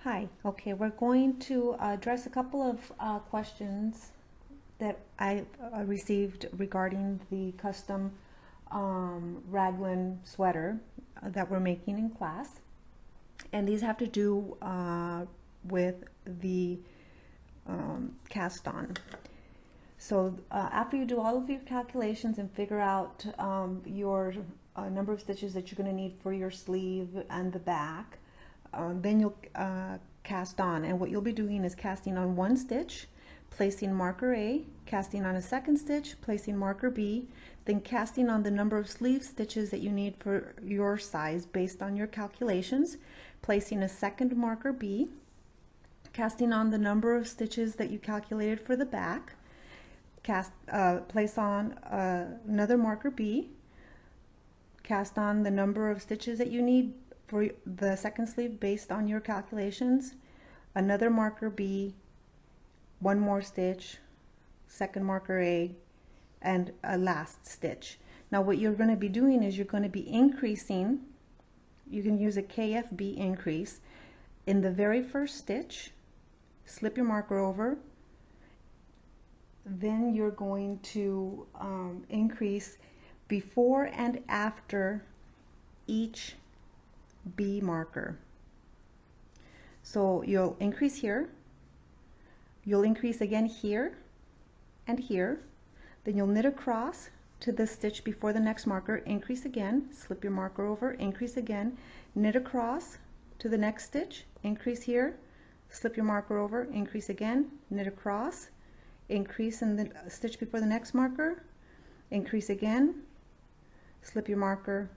Hi. Okay, we're going to address a couple of questions that I received regarding the custom Raglan sweater that we're making in class. And these have to do with the cast on. So after you do all of your calculations and figure out your number of stitches that you're going to need for your sleeve and the back, then you'll cast on. And what you'll be doing is casting on one stitch, placing marker A, casting on a second stitch, placing marker B, then casting on the number of sleeve stitches that you need for your size based on your calculations, placing a second marker B, casting on the number of stitches that you calculated for the back, place on another marker B, cast on the number of stitches that you need for the second sleeve based on your calculations, another marker B, one more stitch, second marker A, and a last stitch. Now what you're going to be doing is you're going to be increasing. You can use a KFB increase in the very first stitch, slip your marker over, then you're going to increase before and after each B marker. So you'll increase here, you'll increase again here and here, then you'll knit across to the stitch before the next marker, increase again, slip your marker over, increase again, knit across to the next stitch, increase here, slip your marker over, increase again, knit across, increase in the stitch before the next marker, increase again, slip your marker,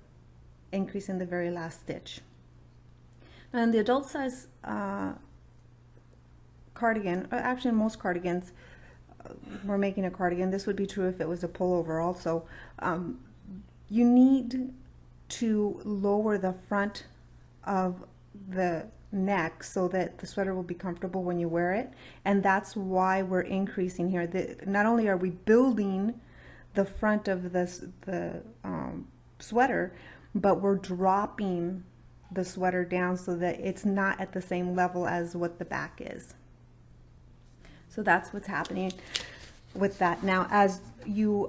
increase in the very last stitch. And the adult size cardigan, actually most cardigans, we're making a cardigan. This would be true if it was a pullover also. You need to lower the front of the neck so that the sweater will be comfortable when you wear it, and that's why we're increasing here. Not only are we building the front of the sweater, but we're dropping the sweater down so that it's not at the same level as what the back is. So that's what's happening with that. Now as you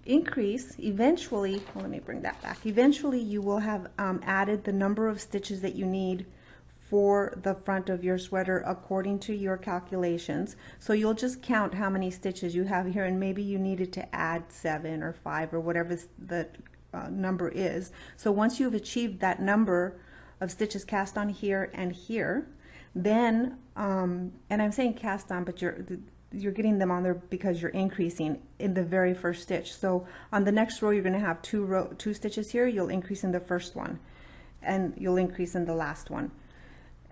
increase, eventually, well, let me bring that back. Eventually you will have added the number of stitches that you need for the front of your sweater according to your calculations. So you'll just count how many stitches you have here, and maybe you needed to add 7 or 5 or whatever the number is. So once you've achieved that number of stitches cast on here and here, then and I'm saying cast on, but you're getting them on there because you're increasing in the very first stitch. So on the next row you're going to have two stitches here. You'll increase in the first one, and you'll increase in the last one,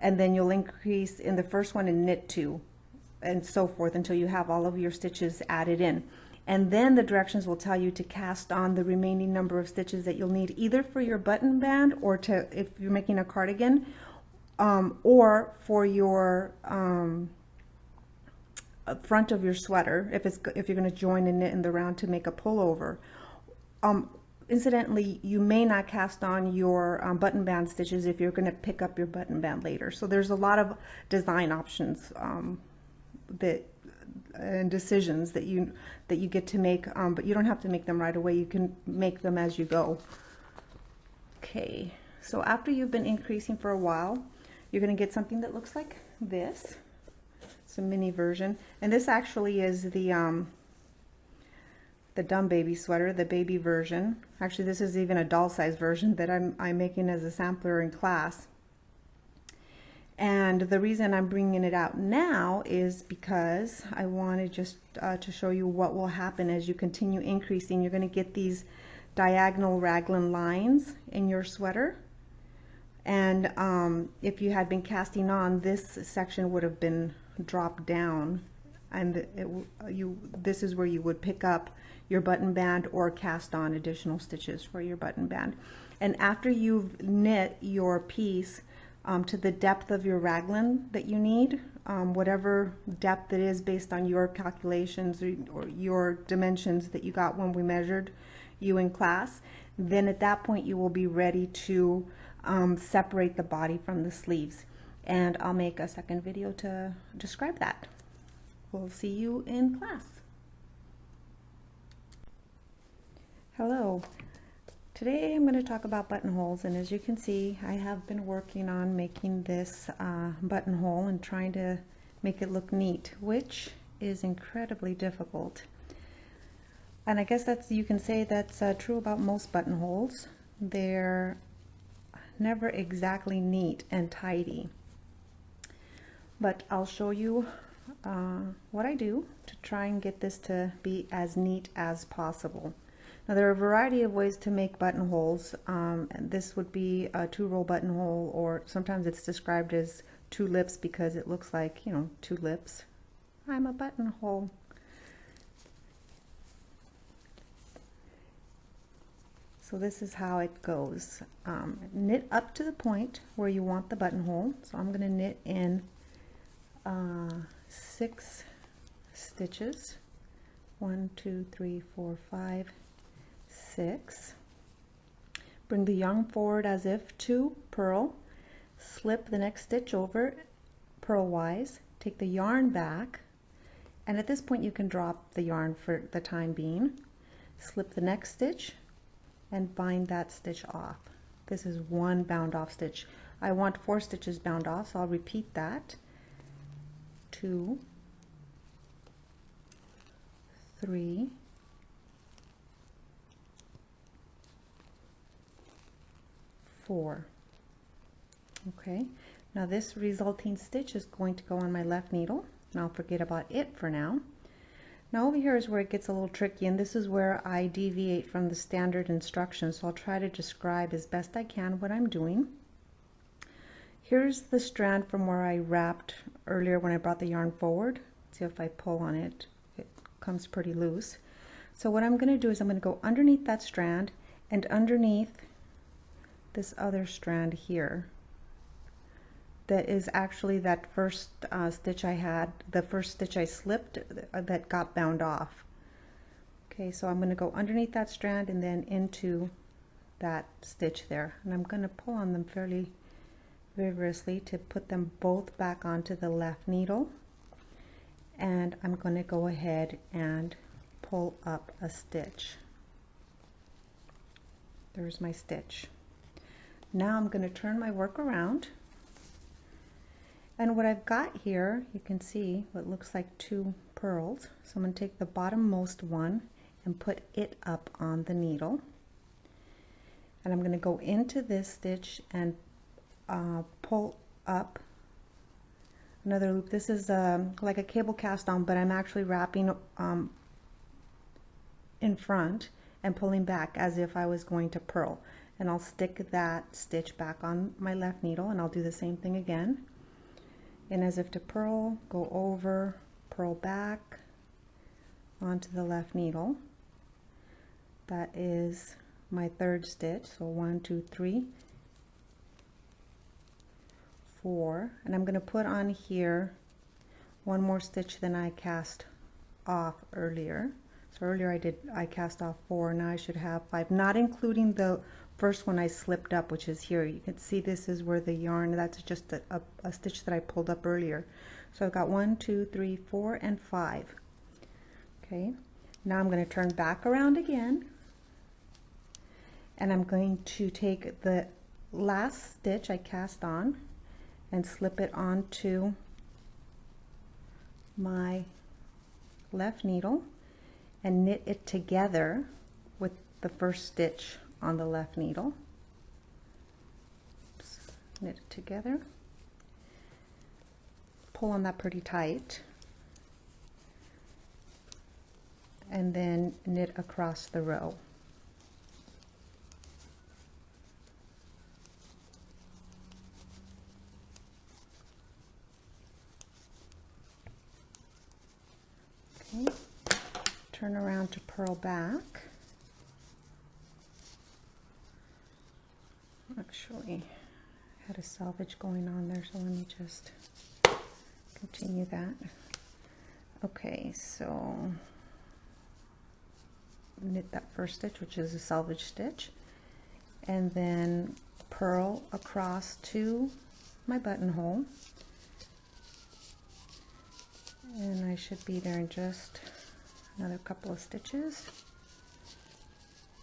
and then you'll increase in the first one and knit 2, and so forth until you have all of your stitches added in. And then the directions will tell you to cast on the remaining number of stitches that you'll need either for your button band, or to, if you're making a cardigan, or for your front of your sweater, if you're going to join and knit in the round to make a pullover. Incidentally, you may not cast on your button band stitches if you're going to pick up your button band later. So there's a lot of design options and decisions that you get to make, but you don't have to make them right away. You can make them as you go. Okay, so after you've been increasing for a while, you're going to get something that looks like this. It's a mini version, and this actually is the dumb baby sweater, the baby version. Actually, this is even a doll size version that I'm making as a sampler in class. And the reason I'm bringing it out now is because I wanted just to show you what will happen as you continue increasing. You're going to get these diagonal raglan lines in your sweater. And if you had been casting on, this section would have been dropped down, and this is where you would pick up your button band or cast on additional stitches for your button band. And after you've knit your piece to the depth of your raglan that you need, whatever depth it is based on your calculations or your dimensions that you got when we measured you in class, then at that point you will be ready to separate the body from the sleeves. and I'll make a second video to describe that. We'll see you in class. Hello. Today I'm going to talk about buttonholes, and as you can see, I have been working on making this buttonhole and trying to make it look neat, which is incredibly difficult. And I guess you can say that's true about most buttonholes. They're never exactly neat and tidy. But I'll show you what I do to try and get this to be as neat as possible. Now there are a variety of ways to make buttonholes. And this would be a 2-row buttonhole, or sometimes it's described as 2 lips because it looks like, you know, 2 lips. I'm a buttonhole. So this is how it goes. Knit up to the point where you want the buttonhole. So I'm going to knit in 6 stitches. 1, 2, 3, 4, 5, 6. Bring the yarn forward as if to purl. Slip the next stitch over purlwise. Take the yarn back, and at this point you can drop the yarn for the time being. Slip the next stitch and bind that stitch off. This is 1 bound off stitch. I want 4 stitches bound off, so I'll repeat that. 2, 3, 4. Okay, now this resulting stitch is going to go on my left needle, and I'll forget about it for now. Now over here is where it gets a little tricky, and this is where I deviate from the standard instructions, so I'll try to describe as best I can what I'm doing. Here's the strand from where I wrapped earlier when I brought the yarn forward. See, if I pull on it, it comes pretty loose. So what I'm going to do is I'm going to go underneath that strand and underneath this other strand here. That is actually that first stitch I had, the first stitch I slipped that got bound off. Okay, so I'm going to go underneath that strand and then into that stitch there. And I'm going to pull on them fairly vigorously to put them both back onto the left needle. And I'm going to go ahead and pull up a stitch. There's my stitch. Now I'm going to turn my work around. And what I've got here, you can see what looks like 2 purls. So I'm going to take the bottommost one and put it up on the needle. And I'm going to go into this stitch and pull up another loop. This is like a cable cast on, but I'm actually wrapping in front and pulling back as if I was going to purl. And I'll stick that stitch back on my left needle, and I'll do the same thing again. And as if to purl, go over, purl back onto the left needle. That is my 3rd stitch. So 1, 2, 3, 4. And I'm going to put on here 1 more stitch than I cast off earlier. So earlier I cast off 4, now I should have 5, not including the first one I slipped up, which is here. You can see this is where the yarn, that's just a stitch that I pulled up earlier. So I've got 1, 2, 3, 4, and 5. Okay, now I'm going to turn back around again, and I'm going to take the last stitch I cast on and slip it onto my left needle and knit it together with the first stitch on the left needle. Oops. Knit it together, pull on that pretty tight, and then knit across the row. Okay, turn around to purl back. Actually, I had a selvage going on there, so let me just continue that. Okay, so knit that first stitch, which is a selvage stitch, and then purl across to my buttonhole. And I should be there in just another couple of stitches.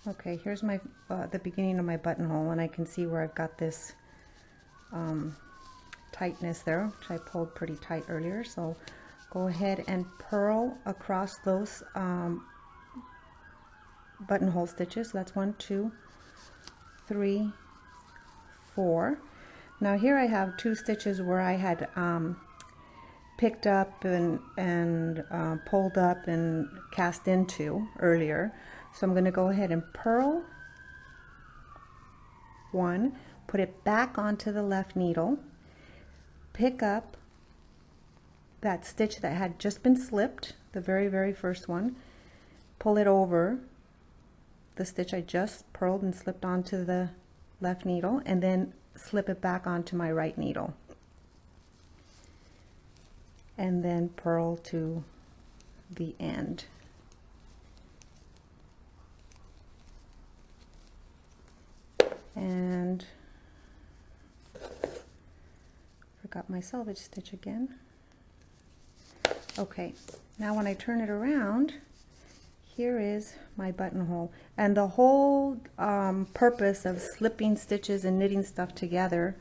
Okay, here's my the beginning of my buttonhole, and I can see where I've got this tightness there, which I pulled pretty tight earlier. So go ahead and purl across those buttonhole stitches. So that's 1, 2, 3, 4. Now here I have 2 stitches where I had picked up and pulled up and cast into earlier. So I'm going to go ahead and purl 1, put it back onto the left needle, pick up that stitch that had just been slipped, the very first one, pull it over the stitch I just purled and slipped onto the left needle, and then slip it back onto my right needle, and then purl to the end. And forgot my selvage stitch again. Okay, now when I turn it around, here is my buttonhole. And the whole purpose of slipping stitches and knitting stuff together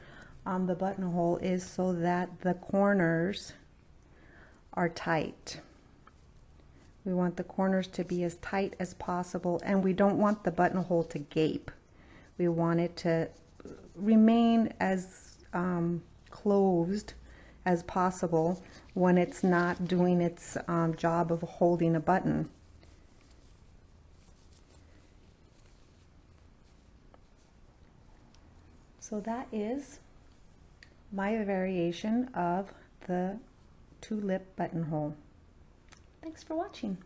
on the buttonhole is so that the corners are tight. We want the corners to be as tight as possible, and we don't want the buttonhole to gape. We want it to remain as closed as possible when it's not doing its job of holding a button. So that is my variation of the tulip buttonhole. Thanks for watching.